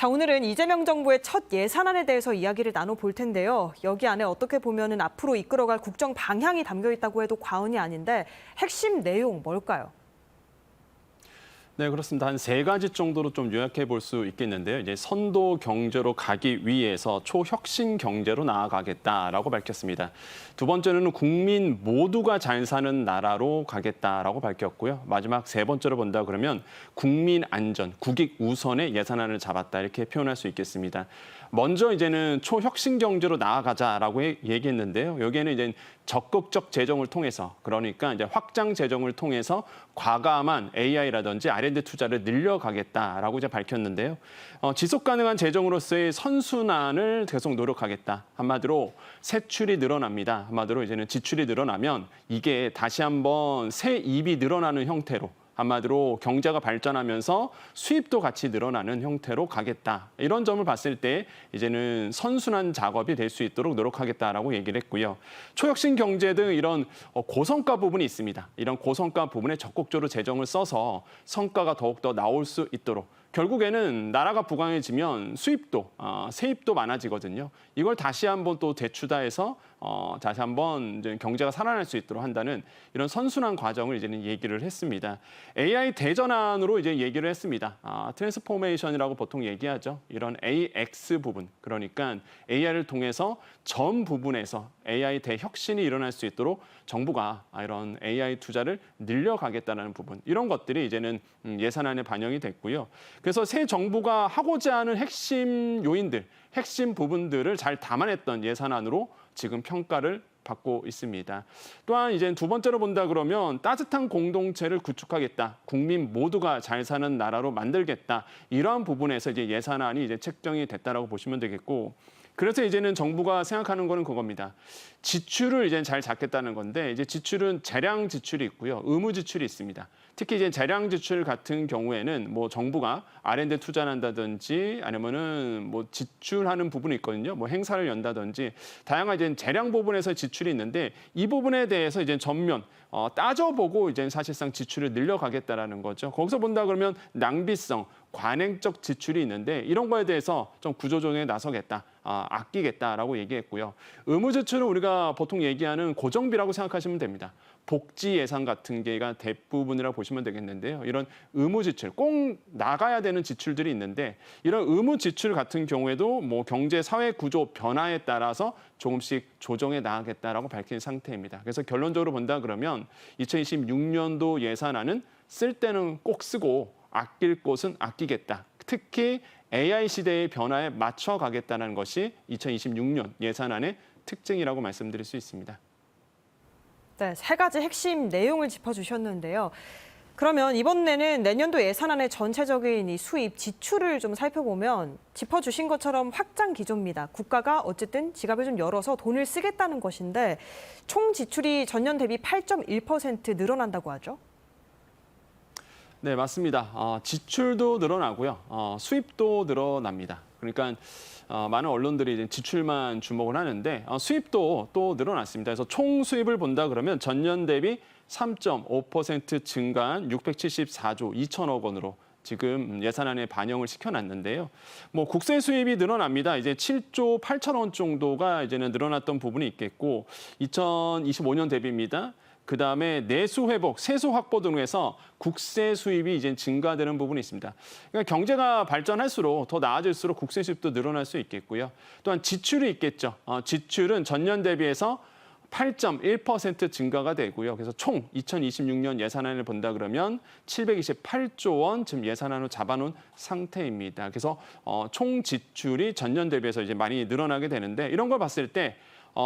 자, 오늘은 이재명 정부의 첫 예산안에 대해서 이야기를 나눠볼 텐데요. 여기 안에 어떻게 보면은 앞으로 이끌어갈 국정 방향이 담겨 있다고 해도 과언이 아닌데 핵심 내용 뭘까요? 네, 그렇습니다. 한 세 가지 정도로 좀 요약해 볼 수 있겠는데요. 이제 선도 경제로 가기 위해서 초혁신 경제로 나아가겠다라고 밝혔습니다. 두 번째로는 국민 모두가 잘 사는 나라로 가겠다라고 밝혔고요. 마지막 세 번째로 본다 그러면 국민 안전, 국익 우선의 예산안을 잡았다 이렇게 표현할 수 있겠습니다. 먼저 이제는 초혁신 경제로 나아가자라고 얘기했는데요. 여기에는 이제 적극적 재정을 통해서 그러니까 이제 확장 재정을 통해서 과감한 AI라든지 R&D 투자를 늘려가겠다라고 이제 밝혔는데요. 지속 가능한 재정으로서의 선순환을 계속 노력하겠다. 한마디로 세출이 늘어납니다. 한마디로 이제는 지출이 늘어나면 이게 다시 한번 세입이 늘어나는 형태로 한마디로 경제가 발전하면서 수입도 같이 늘어나는 형태로 가겠다. 이런 점을 봤을 때 이제는 선순환 작업이 될 수 있도록 노력하겠다라고 얘기를 했고요. 초혁신 경제 등 이런 고성과 부분이 있습니다. 이런 고성과 부분에 적극적으로 재정을 써서 성과가 더욱더 나올 수 있도록 결국에는 나라가 부강해지면 수입도, 세입도 많아지거든요. 이걸 다시 한번 또 되추다해서 다시 한번 이제 경제가 살아날 수 있도록 한다는 이런 선순환 과정을 이제는 얘기를 했습니다. AI 대전환으로 이제 얘기를 했습니다. 트랜스포메이션이라고 보통 얘기하죠. 이런 AX 부분, 그러니까 AI를 통해서 전 부분에서 AI 대혁신이 일어날 수 있도록 정부가 이런 AI 투자를 늘려가겠다는 부분, 이런 것들이 이제는 예산안에 반영이 됐고요. 그래서 새 정부가 하고자 하는 핵심 요인들, 핵심 부분들을 잘 담아냈던 예산안으로 지금 평가를 받고 있습니다. 또한 이제 두 번째로 본다 그러면 따뜻한 공동체를 구축하겠다. 국민 모두가 잘 사는 나라로 만들겠다. 이러한 부분에서 이제 예산안이 이제 책정이 됐다라고 보시면 되겠고, 그래서 이제는 정부가 생각하는 거는 그겁니다. 지출을 이제 잘 잡겠다는 건데, 이제 지출은 재량 지출이 있고요, 의무 지출이 있습니다. 특히 이제 재량 지출 같은 경우에는 뭐 정부가 R&D 투자를 한다든지 아니면은 뭐 지출하는 부분이 있거든요. 뭐 행사를 연다든지 다양한 이제 재량 부분에서 지출이 있는데 이 부분에 대해서 이제 전면 따져보고 이제 사실상 지출을 늘려가겠다라는 거죠. 거기서 본다 그러면 낭비성, 관행적 지출이 있는데 이런 거에 대해서 좀 구조조정에 나서겠다. 아끼겠다라고 얘기했고요. 의무 지출은 우리가 보통 얘기하는 고정비라고 생각하시면 됩니다. 복지 예산 같은 게가 대부분이라고 보시면 되겠는데요. 이런 의무 지출, 꼭 나가야 되는 지출들이 있는데 이런 의무 지출 같은 경우에도 뭐 경제 사회 구조 변화에 따라서 조금씩 조정해 나가겠다라고 밝힌 상태입니다. 그래서 결론적으로 본다 그러면 2026년도 예산안은 쓸 때는 꼭 쓰고 아낄 곳은 아끼겠다. 특히 AI 시대의 변화에 맞춰 가겠다는 것이 2026년 예산안의 특징이라고 말씀드릴 수 있습니다. 네, 세 가지 핵심 내용을 짚어주셨는데요. 그러면 이번에는 내년도 예산안의 전체적인 이 수입, 지출을 좀 살펴보면 짚어주신 것처럼 확장 기조입니다. 국가가 어쨌든 지갑을 좀 열어서 돈을 쓰겠다는 것인데 총 지출이 전년 대비 8.1% 늘어난다고 하죠? 네, 맞습니다. 지출도 늘어나고요. 수입도 늘어납니다. 그러니까 많은 언론들이 이제 지출만 주목을 하는데 수입도 또 늘어났습니다. 그래서 총 수입을 본다 그러면 전년 대비 3.5% 증가한 674조 2천억 원으로 지금 예산안에 반영을 시켜놨는데요. 뭐 국세 수입이 늘어납니다. 이제 7조 8천억 원 정도가 이제는 늘어났던 부분이 있겠고 2025년 대비입니다. 그다음에 내수 회복, 세수 확보 등에서 국세 수입이 이제 증가되는 부분이 있습니다. 그러니까 경제가 발전할수록 더 나아질수록 국세 수입도 늘어날 수 있겠고요. 또한 지출이 있겠죠. 지출은 전년 대비해서 8.1% 증가가 되고요. 그래서 총 2026년 예산안을 본다 그러면 728조 원 지금 예산안으로 잡아놓은 상태입니다. 그래서 총 지출이 전년 대비해서 이제 많이 늘어나게 되는데 이런 걸 봤을 때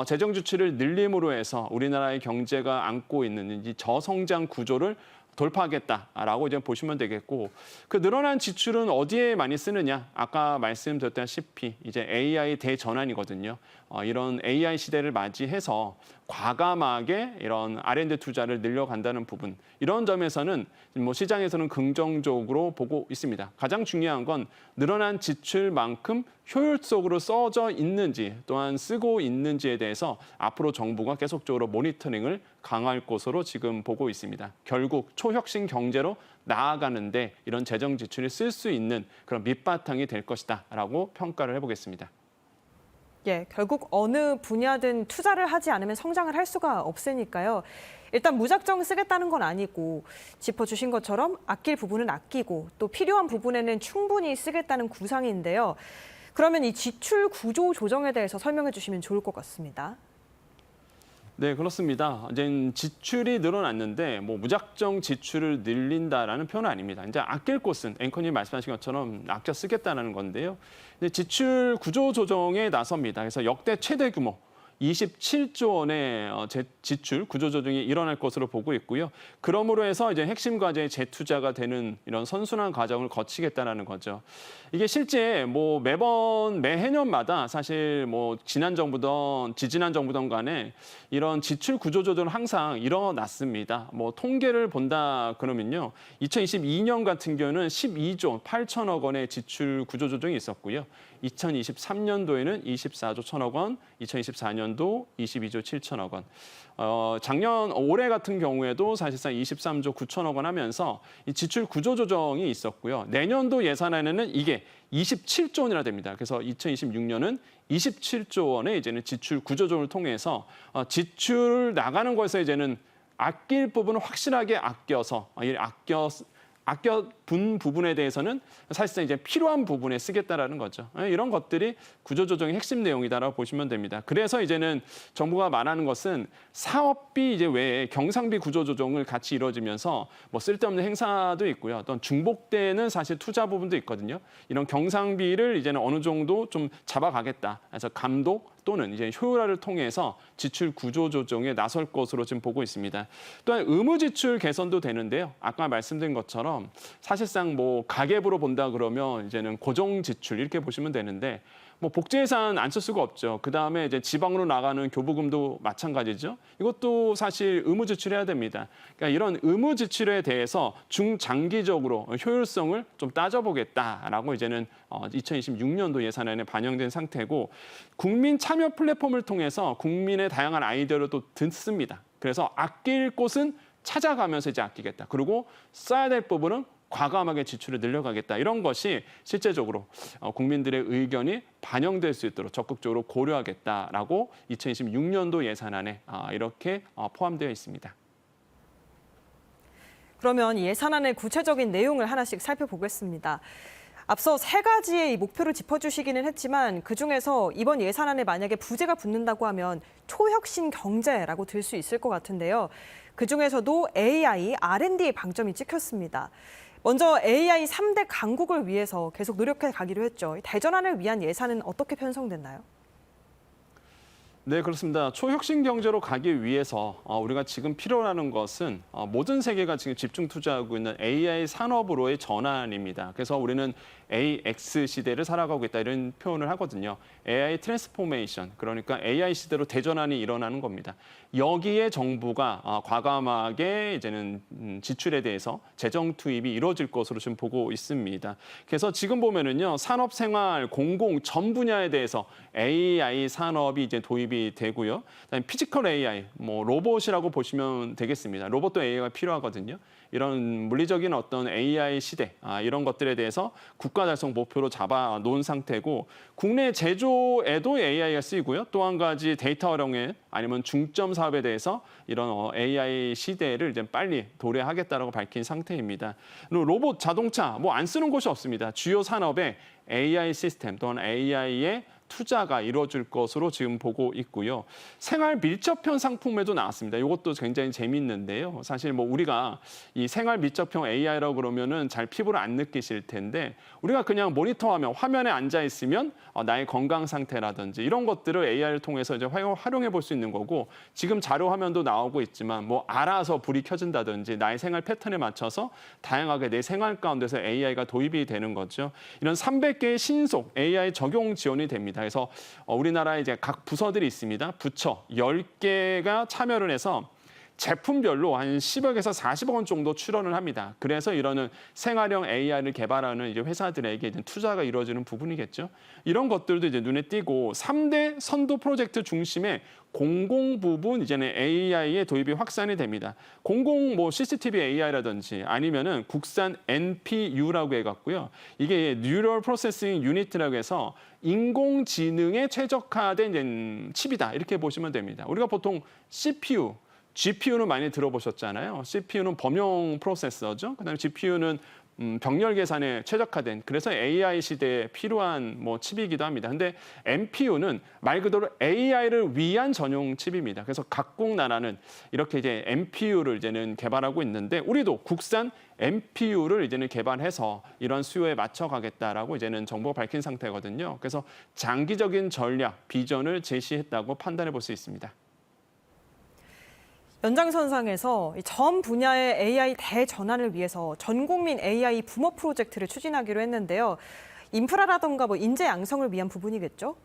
재정 지출을 늘림으로 해서 우리나라의 경제가 안고 있는 이 저성장 구조를 돌파하겠다라고 이제 보시면 되겠고, 그 늘어난 지출은 어디에 많이 쓰느냐? 아까 말씀드렸다시피 이제 AI 대전환이거든요. 이런 AI 시대를 맞이해서 과감하게 이런 R&D 투자를 늘려간다는 부분, 이런 점에서는 뭐 시장에서는 긍정적으로 보고 있습니다. 가장 중요한 건 늘어난 지출만큼 효율적으로 써져 있는지 또한 쓰고 있는지에 대해서 앞으로 정부가 계속적으로 모니터링을 강화할 것으로 지금 보고 있습니다. 결국 초혁신 경제로 나아가는데 이런 재정 지출이 쓸 수 있는 그런 밑바탕이 될 것이다라고 평가를 해보겠습니다. 예, 결국 어느 분야든 투자를 하지 않으면 성장을 할 수가 없으니까요. 일단 무작정 쓰겠다는 건 아니고 짚어주신 것처럼 아낄 부분은 아끼고 또 필요한 부분에는 충분히 쓰겠다는 구상인데요. 그러면 이 지출 구조 조정에 대해서 설명해 주시면 좋을 것 같습니다. 네, 그렇습니다. 이제 지출이 늘어났는데 뭐 무작정 지출을 늘린다라는 표현은 아닙니다. 이제 아낄 곳은 앵커님 말씀하신 것처럼 아껴 쓰겠다는 건데요. 이제 지출 구조 조정에 나섭니다. 그래서 역대 최대 규모 27조 원의 지출 구조 조정이 일어날 것으로 보고 있고요. 그러므로 해서 이제 핵심 과제의 재투자가 되는 이런 선순환 과정을 거치겠다라는 거죠. 이게 실제 뭐 매해년마다 사실 뭐 지난 정부든 지지난 정부든 간에 이런 지출 구조 조정은 항상 일어났습니다. 뭐 통계를 본다 그러면요. 2022년 같은 경우는 12조 8천억 원의 지출 구조 조정이 있었고요. 2023년도에는 24조 1천억 원, 2024년도 22조 7천억 원. 올해 같은 경우에도 사실상 23조 9천억 원 하면서 이 지출 구조 조정이 있었고요. 내년도 예산안에는 이게 27조 원이나 됩니다. 그래서 2026년은 27조 원의 이제는 지출 구조 조정을 통해서 지출 나가는 것에서 이제는 아낄 부분을 확실하게 아껴둔 부분에 대해서는 사실상 이제 필요한 부분에 쓰겠다라는 거죠. 이런 것들이 구조조정의 핵심 내용이다라고 보시면 됩니다. 그래서 이제는 정부가 말하는 것은 사업비 이제 외에 경상비 구조조정을 같이 이루어지면서 뭐 쓸데없는 행사도 있고요. 또 중복되는 사실 투자 부분도 있거든요. 이런 경상비를 이제는 어느 정도 좀 잡아가겠다. 그래서 감독 또는 이제 효율화를 통해서 지출 구조 조정에 나설 것으로 지금 보고 있습니다. 또한 의무 지출 개선도 되는데요. 아까 말씀드린 것처럼 사실상 뭐 가계부로 본다 그러면 이제는 고정 지출 이렇게 보시면 되는데 뭐 복지 예산 안 쓸 수가 없죠. 그다음에 이제 지방으로 나가는 교부금도 마찬가지죠. 이것도 사실 의무 지출해야 됩니다. 그러니까 이런 의무 지출에 대해서 중장기적으로 효율성을 좀 따져보겠다라고 이제는 2026년도 예산안에 반영된 상태고 국민 참여 플랫폼을 통해서 국민의 다양한 아이디어를 또 듣습니다. 그래서 아낄 곳은 찾아가면서 이제 아끼겠다. 그리고 써야 될 부분은 과감하게 지출을 늘려가겠다. 이런 것이 실제적으로 국민들의 의견이 반영될 수 있도록 적극적으로 고려하겠다라고 2026년도 예산안에 이렇게 포함되어 있습니다. 그러면 예산안의 구체적인 내용을 하나씩 살펴보겠습니다. 앞서 세 가지의 이 목표를 짚어주시기는 했지만 그중에서 이번 예산안에 만약에 부재가 붙는다고 하면 초혁신 경제라고 들 수 있을 것 같은데요. 그중에서도 AI, R&D의 방점이 찍혔습니다. 먼저 AI 3대 강국을 위해서 계속 노력해 가기로 했죠. 대전환을 위한 예산은 어떻게 편성됐나요? 네, 그렇습니다. 초혁신 경제로 가기 위해서 우리가 지금 필요로 하는 것은 모든 세계가 지금 집중 투자하고 있는 AI 산업으로의 전환입니다. 그래서 우리는 AX 시대를 살아가고 있다 이런 표현을 하거든요. AI 트랜스포메이션, 그러니까 AI 시대로 대전환이 일어나는 겁니다. 여기에 정부가 과감하게 이제는 지출에 대해서 재정 투입이 이루어질 것으로 지금 보고 있습니다. 그래서 지금 보면은요, 산업, 생활, 공공 전 분야에 대해서 AI 산업이 이제 도입이 되고요. 그다음에 피지컬 AI, 뭐 로봇이라고 보시면 되겠습니다. 로봇도 AI가 필요하거든요. 이런 물리적인 어떤 AI 시대 이런 것들에 대해서 국가 달성 목표로 잡아 놓은 상태고 국내 제조에도 AI가 쓰이고요. 또 한 가지 데이터 활용에 아니면 중점 사업에 대해서 이런 AI 시대를 이제 빨리 도래하겠다라고 밝힌 상태입니다. 그리고 로봇, 자동차 뭐 안 쓰는 곳이 없습니다. 주요 산업에 AI 시스템 또는 AI의 투자가 이루어질 것으로 지금 보고 있고요. 생활 밀접형 상품에도 나왔습니다. 이것도 굉장히 재미있는데요. 사실 뭐 우리가 이 생활 밀접형 AI라고 그러면은 잘 피부를 안 느끼실 텐데 우리가 그냥 모니터하면 화면에 앉아 있으면 나의 건강 상태라든지 이런 것들을 AI를 통해서 이제 활용해 볼 수 있는 거고 지금 자료 화면도 나오고 있지만 뭐 알아서 불이 켜진다든지 나의 생활 패턴에 맞춰서 다양하게 내 생활 가운데서 AI가 도입이 되는 거죠. 이런 300개의 신속 AI 적용 지원이 됩니다. 그래서 우리나라에 이제 각 부서들이 있습니다. 부처 10개가 참여를 해서 제품별로 한 10억에서 40억 원 정도 출원을 합니다. 그래서 이러는 생활형 AI를 개발하는 이제 회사들에게 이제 투자가 이루어지는 부분이겠죠. 이런 것들도 이제 눈에 띄고 3대 선도 프로젝트 중심의 공공 부분 이제는 AI의 도입이 확산이 됩니다. 공공 뭐 CCTV AI라든지 아니면은 국산 NPU라고 해갖고요. 이게 뉴럴 프로세싱 유닛이라고 해서 인공지능에 최적화된 칩이다 이렇게 보시면 됩니다. 우리가 보통 CPU GPU는 많이 들어보셨잖아요. CPU는 범용 프로세서죠. 그다음에 GPU는 병렬 계산에 최적화된 그래서 AI 시대에 필요한 뭐 칩이기도 합니다. 근데 NPU는 말 그대로 AI를 위한 전용 칩입니다. 그래서 각국 나라는 이렇게 이제 NPU를 이제는 개발하고 있는데 우리도 국산 NPU를 이제는 개발해서 이런 수요에 맞춰가겠다라고 이제는 정부가 밝힌 상태거든요. 그래서 장기적인 전략, 비전을 제시했다고 판단해 볼 수 있습니다. 연장선상에서 전 분야의 AI 대전환을 위해서 전 국민 AI 붐업 프로젝트를 추진하기로 했는데요. 인프라라던가 뭐 인재 양성을 위한 부분이겠죠?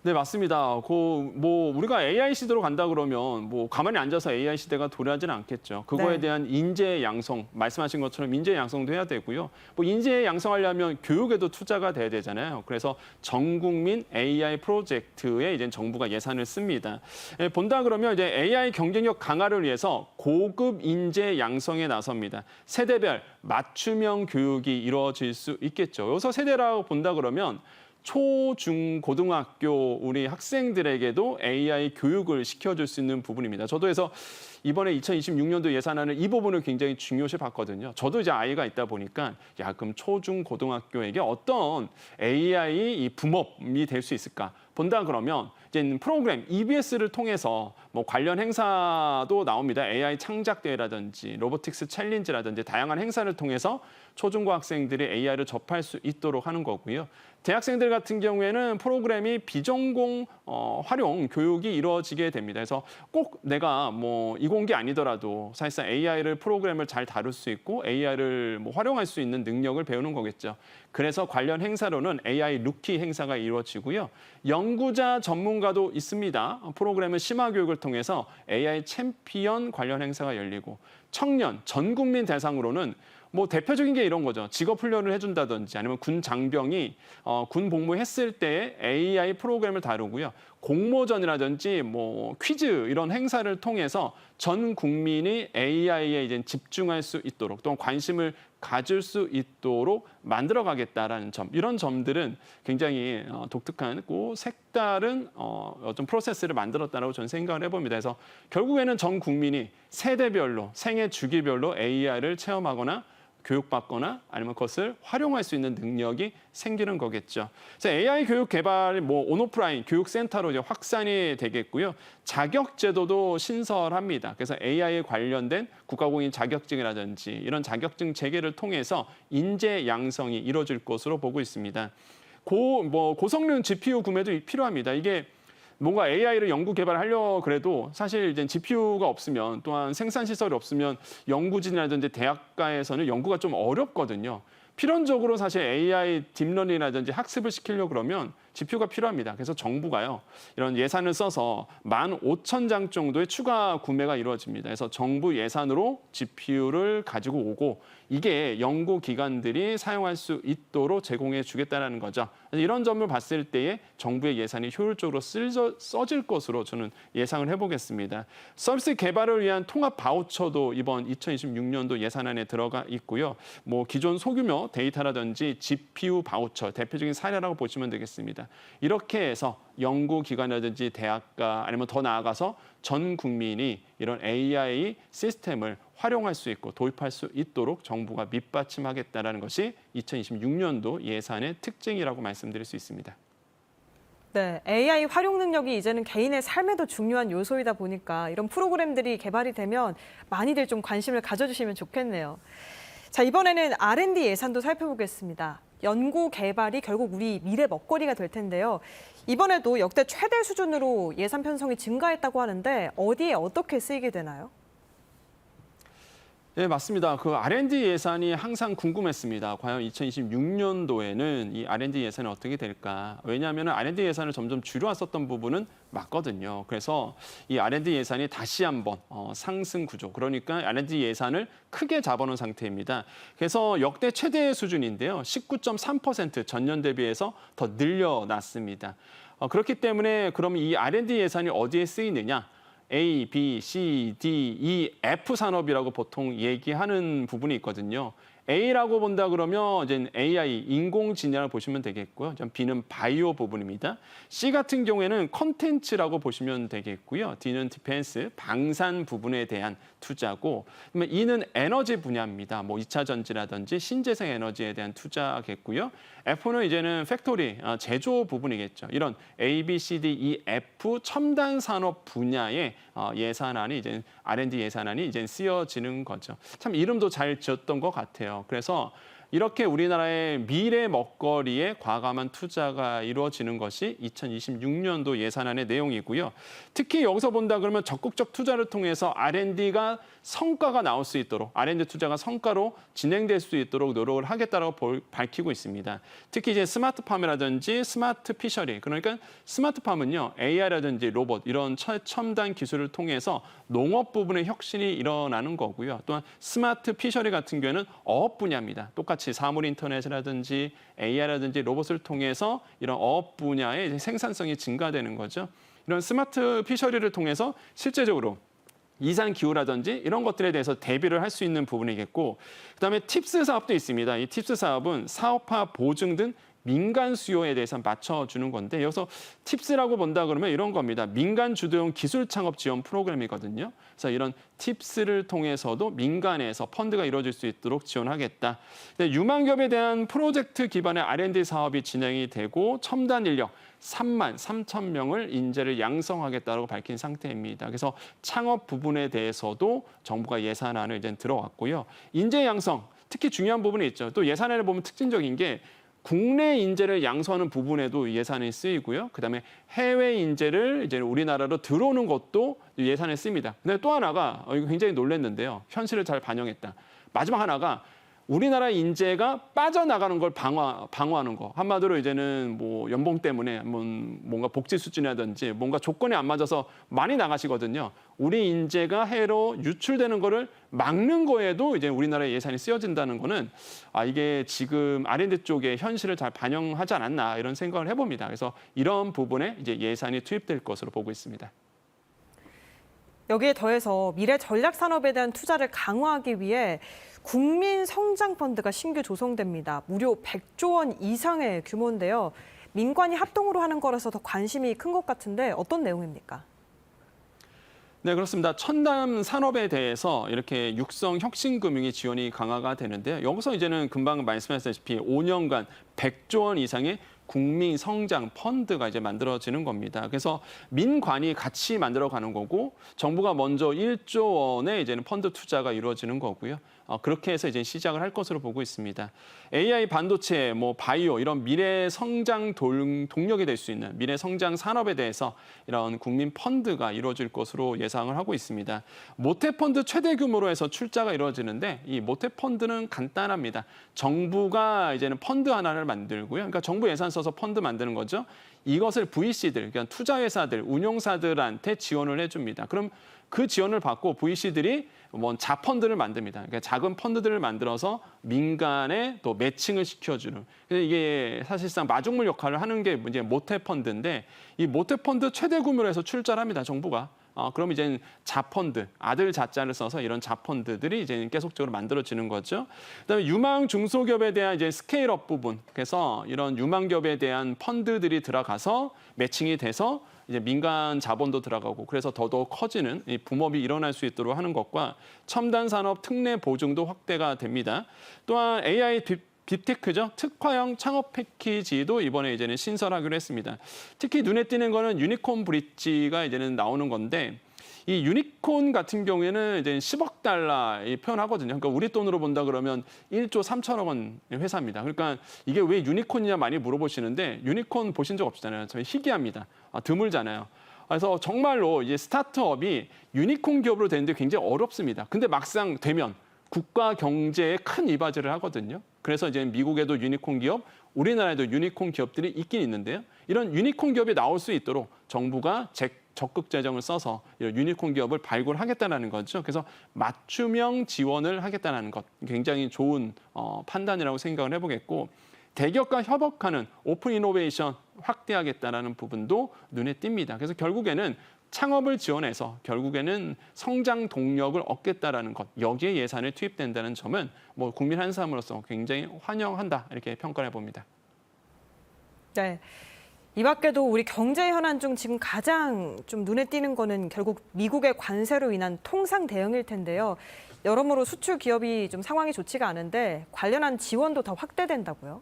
네, 맞습니다. 뭐 우리가 AI 시대로 간다 그러면 뭐 가만히 앉아서 AI 시대가 도래하지는 않겠죠. 그거에 네. 대한 인재 양성, 말씀하신 것처럼 인재 양성도 해야 되고요. 뭐 인재 양성하려면 교육에도 투자가 돼야 되잖아요. 그래서 전 국민 AI 프로젝트에 이제 정부가 예산을 씁니다. 본다 그러면 이제 AI 경쟁력 강화를 위해서 고급 인재 양성에 나섭니다. 세대별 맞춤형 교육이 이루어질 수 있겠죠. 여기서 세대라고 본다 그러면 초, 중, 고등학교 우리 학생들에게도 AI 교육을 시켜줄 수 있는 부분입니다. 저도 해서 이번에 2026년도 예산안을 이 부분을 굉장히 중요시 봤거든요. 저도 이제 아이가 있다 보니까 그럼 초, 중, 고등학교에게 어떤 AI 이 붐업이 될 수 있을까? 본다 그러면 이제 프로그램 EBS를 통해서 뭐 관련 행사도 나옵니다. AI 창작 대회라든지 로보틱스 챌린지라든지 다양한 행사를 통해서 초중고 학생들이 AI를 접할 수 있도록 하는 거고요. 대학생들 같은 경우에는 프로그램이 비전공 활용 교육이 이루어지게 됩니다. 그래서 꼭 내가 뭐 이공계 아니더라도 사실상 AI를 프로그램을 잘 다룰 수 있고 AI를 뭐 활용할 수 있는 능력을 배우는 거겠죠. 그래서 관련 행사로는 AI 루키 행사가 이루어지고요. 연구자 전문가도 있습니다. 프로그램은 심화 교육을 통해서 AI 챔피언 관련 행사가 열리고 청년 전 국민 대상으로는 뭐 대표적인 게 이런 거죠. 직업 훈련을 해준다든지 아니면 군 장병이 군 복무했을 때 AI 프로그램을 다루고요. 공모전이라든지 뭐 퀴즈 이런 행사를 통해서 전 국민이 AI에 이제 집중할 수 있도록 또 관심을 가질 수 있도록 만들어가겠다라는 점 이런 점들은 굉장히 독특한 색다른 어떤 프로세스를 만들었다라고 저는 생각을 해봅니다. 그래서 결국에는 전 국민이 세대별로 생애 주기별로 AI를 체험하거나 교육받거나 아니면 그것을 활용할 수 있는 능력이 생기는 거겠죠. 그래서 AI 교육 개발 뭐 온오프라인 교육센터로 이제 확산이 되겠고요. 자격 제도도 신설합니다. 그래서 AI에 관련된 국가공인 자격증이라든지 이런 자격증 체계를 통해서 인재 양성이 이루어질 것으로 보고 있습니다. 고성능 GPU 구매도 필요합니다. 이게 뭔가 AI를 연구 개발하려 그래도 사실 이제 GPU가 없으면 또한 생산 시설이 없으면 연구진이라든지 대학가에서는 연구가 좀 어렵거든요. 필연적으로 사실 AI 딥러닝이라든지 학습을 시키려고 그러면 GPU가 필요합니다. 그래서 정부가요. 이런 예산을 써서 15,000장 정도의 추가 구매가 이루어집니다. 그래서 정부 예산으로 GPU를 가지고 오고 이게 연구기관들이 사용할 수 있도록 제공해 주겠다는 거죠. 이런 점을 봤을 때에 정부의 예산이 효율적으로 써질 것으로 저는 예상을 해보겠습니다. 서비스 개발을 위한 통합 바우처도 이번 2026년도 예산안에 들어가 있고요. 뭐 기존 소규모 데이터라든지 GPU 바우처 대표적인 사례라고 보시면 되겠습니다. 이렇게 해서 연구기관이라든지 대학가 아니면 더 나아가서 전 국민이 이런 AI 시스템을 활용할 수 있고 도입할 수 있도록 정부가 밑받침하겠다는 것이 2026년도 예산의 특징이라고 말씀드릴 수 있습니다. 네, AI 활용 능력이 이제는 개인의 삶에도 중요한 요소이다 보니까 이런 프로그램들이 개발이 되면 많이들 좀 관심을 가져주시면 좋겠네요. 자, 이번에는 R&D 예산도 살펴보겠습니다. 연구 개발이 결국 우리 미래 먹거리가 될 텐데요. 이번에도 역대 최대 수준으로 예산 편성이 증가했다고 하는데 어디에 어떻게 쓰이게 되나요? 네, 맞습니다. 그 R&D 예산이 항상 궁금했습니다. 과연 2026년도에는 이 R&D 예산이 어떻게 될까? 왜냐하면 R&D 예산을 점점 줄여왔었던 부분은 맞거든요. 그래서 이 R&D 예산이 다시 한번 상승 구조, 그러니까 R&D 예산을 크게 잡아놓은 상태입니다. 그래서 역대 최대 수준인데요. 19.3% 전년 대비해서 더 늘려놨습니다. 그렇기 때문에 그럼 이 R&D 예산이 어디에 쓰이느냐? A, B, C, D, E, F 산업이라고 보통 얘기하는 부분이 있거든요. A라고 본다 그러면 이제 AI, 인공지능을 보시면 되겠고요. B는 바이오 부분입니다. C 같은 경우에는 컨텐츠라고 보시면 되겠고요. D는 디펜스, 방산 부분에 대한 투자고, 그러면 E는 에너지 분야입니다. 뭐 2차 전지라든지 신재생 에너지에 대한 투자겠고요. F는 이제는 팩토리, 제조 부분이겠죠. 이런 A, B, C, D, E, F 첨단 산업 분야의 예산안이 이제 R&D 예산안이 이제 쓰여지는 거죠. 참 이름도 잘 지었던 것 같아요. 그래서 이렇게 우리나라의 미래 먹거리에 과감한 투자가 이루어지는 것이 2026년도 예산안의 내용이고요. 특히 여기서 본다 그러면 적극적 투자를 통해서 R&D가 성과가 나올 수 있도록, R&D 투자가 성과로 진행될 수 있도록 노력을 하겠다라고 밝히고 있습니다. 특히 이제 스마트팜이라든지 스마트 피셔리, 그러니까 스마트팜은요, AI라든지 로봇 이런 최첨단 기술을 통해서 농업 부분의 혁신이 일어나는 거고요. 또한 스마트 피셔리 같은 경우에는 어업 분야입니다. 똑같이 사물 인터넷이라든지 AI라든지 로봇을 통해서 이런 어업 분야의 생산성이 증가되는 거죠. 이런 스마트 피셔리를 통해서 실제적으로 이상 기후라든지 이런 것들에 대해서 대비를 할 수 있는 부분이겠고, 그다음에 팁스 사업도 있습니다. 이 팁스 사업은 사업화 보증 등 민간 수요에 대해서 맞춰주는 건데, 여기서 팁스라고 본다 그러면 이런 겁니다. 민간 주도형 기술 창업 지원 프로그램이거든요. 그래서 이런 팁스를 통해서도 민간에서 펀드가 이루어질 수 있도록 지원하겠다. 유망기업에 대한 프로젝트 기반의 R&D 사업이 진행이 되고 첨단 인력 3만 3천 명을 인재를 양성하겠다고 밝힌 상태입니다. 그래서 창업 부분에 대해서도 정부가 예산안을 이제 들어왔고요. 인재 양성, 특히 중요한 부분이 있죠. 또 예산안을 보면 특징적인 게 국내 인재를 양성하는 부분에도 예산이 쓰이고요. 그다음에 해외 인재를 이제 우리나라로 들어오는 것도 예산에 씁니다. 근데 또 하나가 이거 굉장히 놀랐는데요. 현실을 잘 반영했다. 마지막 하나가 우리나라 인재가 빠져나가는 걸 방어하는 거. 한마디로 이제는 뭐 연봉 때문에 뭔가 복지 수준이라든지 뭔가 조건이 안 맞아서 많이 나가시거든요. 우리 인재가 해외로 유출되는 거를 막는 거에도 이제 우리나라의 예산이 쓰여진다는 거는 이게 지금 R&D 쪽에 현실을 잘 반영하지 않았나 이런 생각을 해봅니다. 그래서 이런 부분에 이제 예산이 투입될 것으로 보고 있습니다. 여기에 더해서 미래 전략 산업에 대한 투자를 강화하기 위해 국민 성장 펀드가 신규 조성됩니다. 무려 100조 원 이상의 규모인데요. 민관이 합동으로 하는 거라서 더 관심이 큰 것 같은데 어떤 내용입니까? 네, 그렇습니다. 첨단 산업에 대해서 이렇게 육성 혁신금융이 지원이 강화가 되는데요. 여기서 이제는 금방 말씀하셨다시피 5년간 100조 원 이상의 국민 성장 펀드가 이제 만들어지는 겁니다. 그래서 민관이 같이 만들어가는 거고 정부가 먼저 1조 원의 이제는 펀드 투자가 이루어지는 거고요. 그렇게 해서 이제 시작을 할 것으로 보고 있습니다. AI 반도체, 뭐 바이오 이런 미래 성장 동력이 될 수 있는 미래 성장 산업에 대해서 이런 국민 펀드가 이루어질 것으로 예상을 하고 있습니다. 모태 펀드 최대 규모로 해서 출자가 이루어지는데 이 모태 펀드는 간단합니다. 정부가 이제는 펀드 하나를 만들고요. 그러니까 정부 예산 써서 펀드 만드는 거죠. 이것을 VC들, 그러니까 투자회사들, 운용사들한테 지원을 해줍니다. 그럼 그 지원을 받고 VC들이 자펀드를 만듭니다. 그러니까 작은 펀드들을 만들어서 민간에 또 매칭을 시켜주는. 이게 사실상 마중물 역할을 하는 게 이제 모태 펀드인데 이 모태 펀드 최대 규모로 해서 출자를 합니다. 정부가. 그럼 이제 자펀드, 아들 자자를 써서 이런 자펀드들이 이제 계속적으로 만들어지는 거죠. 그다음에 유망 중소기업에 대한 이제 스케일업 부분. 그래서 이런 유망기업에 대한 펀드들이 들어가서 매칭이 돼서 이제 민간 자본도 들어가고 그래서 더더욱 커지는 이 붐업이 일어날 수 있도록 하는 것과 첨단 산업 특례 보증도 확대가 됩니다. 또한 AI 빅테크죠. 특화형 창업 패키지도 이번에 이제는 신설하기로 했습니다. 특히 눈에 띄는 거는 유니콘 브릿지가 이제는 나오는 건데 이 유니콘 같은 경우에는 이제 10억 달러 표현하거든요. 그러니까 우리 돈으로 본다 그러면 1조 3천억 원 회사입니다. 그러니까 이게 왜 유니콘이냐 많이 물어보시는데 유니콘 보신 적 없잖아요. 저희 희귀합니다. 드물잖아요. 그래서 정말로 이제 스타트업이 유니콘 기업으로 되는데 굉장히 어렵습니다. 근데 막상 되면 국가 경제에 큰 이바지를 하거든요. 그래서 이제 미국에도 유니콘 기업, 우리나라에도 유니콘 기업들이 있긴 있는데요. 이런 유니콘 기업이 나올 수 있도록 정부가 적극 재정을 써서 이런 유니콘 기업을 발굴하겠다는 거죠. 그래서 맞춤형 지원을 하겠다는 것, 굉장히 좋은 판단이라고 생각을 해보겠고, 대기업과 협업하는 오픈 이노베이션 확대하겠다는 부분도 눈에 띕니다. 그래서 결국에는 창업을 지원해서 결국에는 성장 동력을 얻겠다라는 것, 여기에 예산을 투입된다는 점은 뭐 국민 한 사람으로서 굉장히 환영한다, 이렇게 평가를 해봅니다. 네. 이 밖에도 우리 경제 현안 중 지금 가장 좀 눈에 띄는 거는 결국 미국의 관세로 인한 통상 대응일 텐데요. 여러모로 수출 기업이 좀 상황이 좋지가 않은데 관련한 지원도 더 확대된다고요?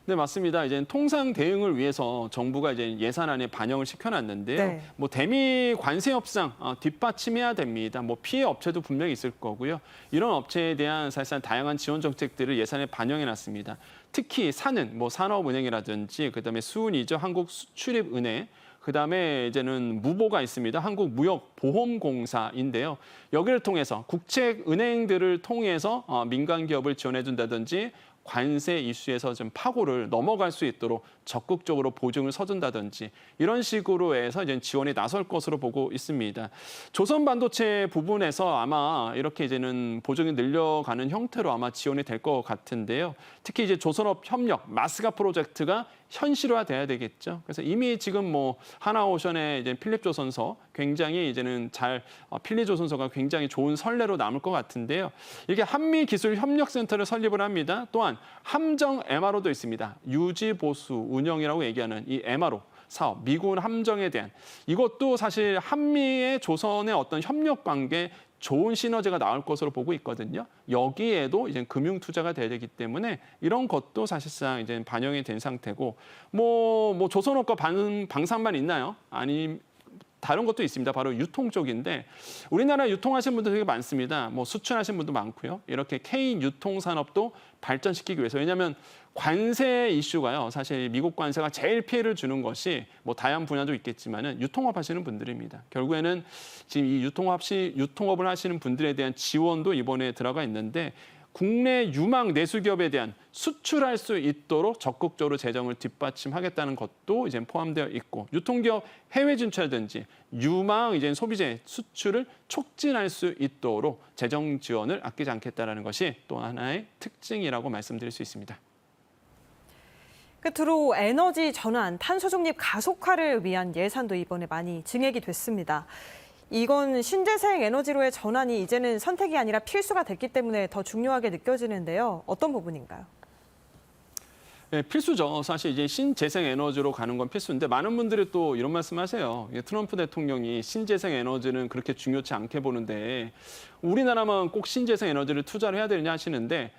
네, 맞습니다. 이제 통상 대응을 위해서 정부가 이제 예산안에 반영을 시켜놨는데요. 네. 뭐 대미 관세 협상 뒷받침해야 됩니다. 뭐 피해 업체도 분명히 있을 거고요. 이런 업체에 대한 사실상 다양한 지원 정책들을 예산에 반영해놨습니다. 특히 사는 뭐 산업은행이라든지 그다음에 수은이죠, 한국수출입은행. 그다음에 이제는 무보가 있습니다. 한국무역보험공사인데요. 여기를 통해서 국책은행들을 통해서 민간 기업을 지원해준다든지 관세 이슈에서 좀 파고를 넘어갈 수 있도록 적극적으로 보증을 서준다든지 이런 식으로 해서 이제 지원이 나설 것으로 보고 있습니다. 조선 반도체 부분에서 아마 이렇게 이제는 보증이 늘려가는 형태로 아마 지원이 될 것 같은데요. 특히 이제 조선업 협력 마스가 프로젝트가 현실화돼야 되겠죠. 그래서 이미 지금 뭐 하나오션의 이제 필립조선소 굉장히 이제는 필리조선소가 굉장히 좋은 선례로 남을 것 같은데요. 이게 한미기술협력센터를 설립을 합니다. 또한 함정 MRO도 있습니다. 유지 보수 운영이라고 얘기하는 이 MRO 사업, 미군 함정에 대한 이것도 사실 한미의 조선의 어떤 협력 관계 좋은 시너지가 나올 것으로 보고 있거든요. 여기에도 이제 금융 투자가 돼야 되기 때문에 이런 것도 사실상 이제 반영이 된 상태고 뭐 조선업과 방산만 있나요? 아니 다른 것도 있습니다. 바로 유통 쪽인데 우리나라 유통하시는 분들 되게 많습니다. 뭐 수출하시는 분도 많고요. 이렇게 K 유통 산업도 발전시키기 위해서 왜냐하면 관세 이슈가요. 사실 미국 관세가 제일 피해를 주는 것이 뭐 다양한 분야도 있겠지만은 유통업 하시는 분들입니다. 결국에는 지금 이 유통업을 하시는 분들에 대한 지원도 이번에 들어가 있는데 국내 유망 내수기업에 대한 수출할 수 있도록 적극적으로 재정을 뒷받침하겠다는 것도 이제 포함되어 있고 유통기업 해외 진출이라든지 유망 이제 소비재 수출을 촉진할 수 있도록 재정 지원을 아끼지 않겠다라는 것이 또 하나의 특징이라고 말씀드릴 수 있습니다. 끝으로 에너지 전환, 탄소 중립 가속화를 위한 예산도 이번에 많이 증액이 됐습니다. 이건 신재생 에너지로의 전환이 이제는 선택이 아니라 필수가 됐기 때문에 더 중요하게 느껴지는데요. 어떤 부분인가요? 네, 필수죠. 사실 이제 신재생 에너지로 가는 건 필수인데 많은 분들이 또 이런 말씀하세요. 트럼프 대통령이 신재생 에너지는 그렇게 중요치 않게 보는데 우리나라만 꼭 신재생 에너지를 투자를 해야 되느냐 하시는데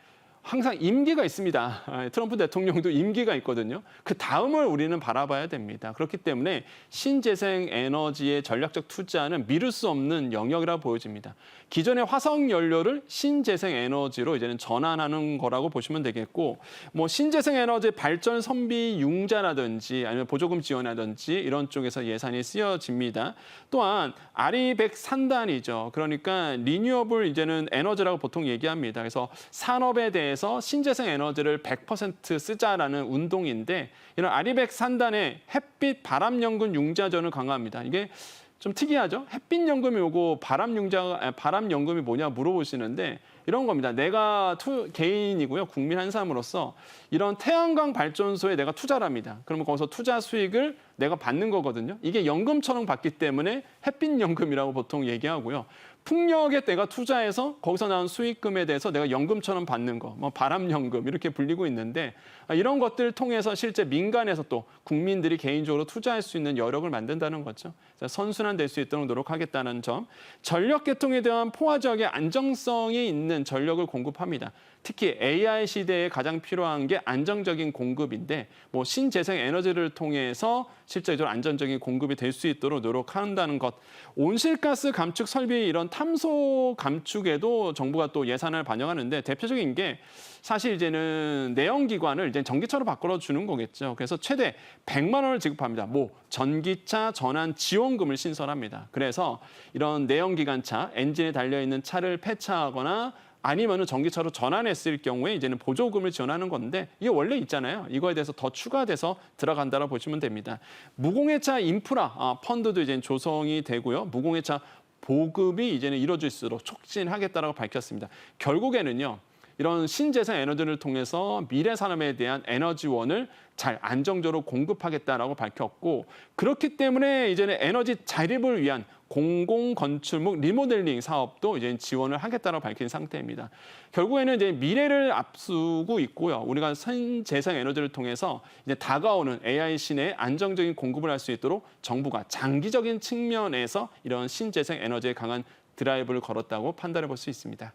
항상 임기가 있습니다. 트럼프 대통령도 임기가 있거든요. 그 다음을 우리는 바라봐야 됩니다. 그렇기 때문에 신재생 에너지의 전략적 투자는 미룰 수 없는 영역이라고 보여집니다. 기존의 화석 연료를 신재생 에너지로 이제는 전환하는 거라고 보시면 되겠고, 뭐 신재생 에너지 발전 선비 융자라든지 아니면 보조금 지원이라든지 이런 쪽에서 예산이 쓰여집니다. 또한 RE100 산단이죠. 그러니까 리뉴어블 이제는 에너지라고 보통 얘기합니다. 그래서 산업에 대해서 신재생 에너지를 100% 쓰자라는 운동인데 이런 RE100 산단에 햇빛 바람연금 융자전을 강화합니다. 이게 좀 특이하죠? 햇빛연금이 오고 바람연금이 뭐냐 물어보시는데 이런 겁니다. 내가 개인이고요. 국민 한 사람으로서 이런 태양광 발전소에 내가 투자를 합니다. 그러면 거기서 투자 수익을 내가 받는 거거든요. 이게 연금처럼 받기 때문에 햇빛연금이라고 보통 얘기하고요. 풍력에 내가 투자해서 거기서 나온 수익금에 대해서 내가 연금처럼 받는 거, 뭐 바람연금 이렇게 불리고 있는데 이런 것들을 통해서 실제 민간에서 또 국민들이 개인적으로 투자할 수 있는 여력을 만든다는 거죠. 선순환될 수 있도록 노력하겠다는 점. 전력 계통에 대한 포화 지역의 안정성이 있는 전력을 공급합니다. 특히 AI 시대에 가장 필요한 게 안정적인 공급인데 뭐 신재생 에너지를 통해서 실제적으로 안정적인 공급이 될 수 있도록 노력한다는 것. 온실가스 감축 설비 이런 탄소 감축에도 정부가 또 예산을 반영하는데 대표적인 게 사실 이제는 내연기관을 이제 전기차로 바꿔주는 거겠죠. 그래서 최대 100만 원을 지급합니다. 전기차 전환 지원금을 신설합니다. 그래서 이런 내연기관차, 엔진에 달려있는 차를 폐차하거나 아니면은 전기차로 전환했을 경우에 이제는 보조금을 지원하는 건데 이게 원래 있잖아요. 이거에 대해서 더 추가돼서 들어간다고 보시면 됩니다. 무공해차 인프라 펀드도 이제 조성이 되고요. 무공해차 보급이 이제는 이루어질수록 촉진하겠다라고 밝혔습니다. 결국에는요. 이런 신재생 에너지를 통해서 미래 산업에 대한 에너지원을 잘 안정적으로 공급하겠다라고 밝혔고 그렇기 때문에 이제는 에너지 자립을 위한 공공 건축물 리모델링 사업도 이제 지원을 하겠다라고 밝힌 상태입니다. 결국에는 이제 미래를 앞두고 있고요. 우리가 신재생 에너지를 통해서 이제 다가오는 AI 시대에 안정적인 공급을 할 수 있도록 정부가 장기적인 측면에서 이런 신재생 에너지에 강한 드라이브를 걸었다고 판단해 볼 수 있습니다.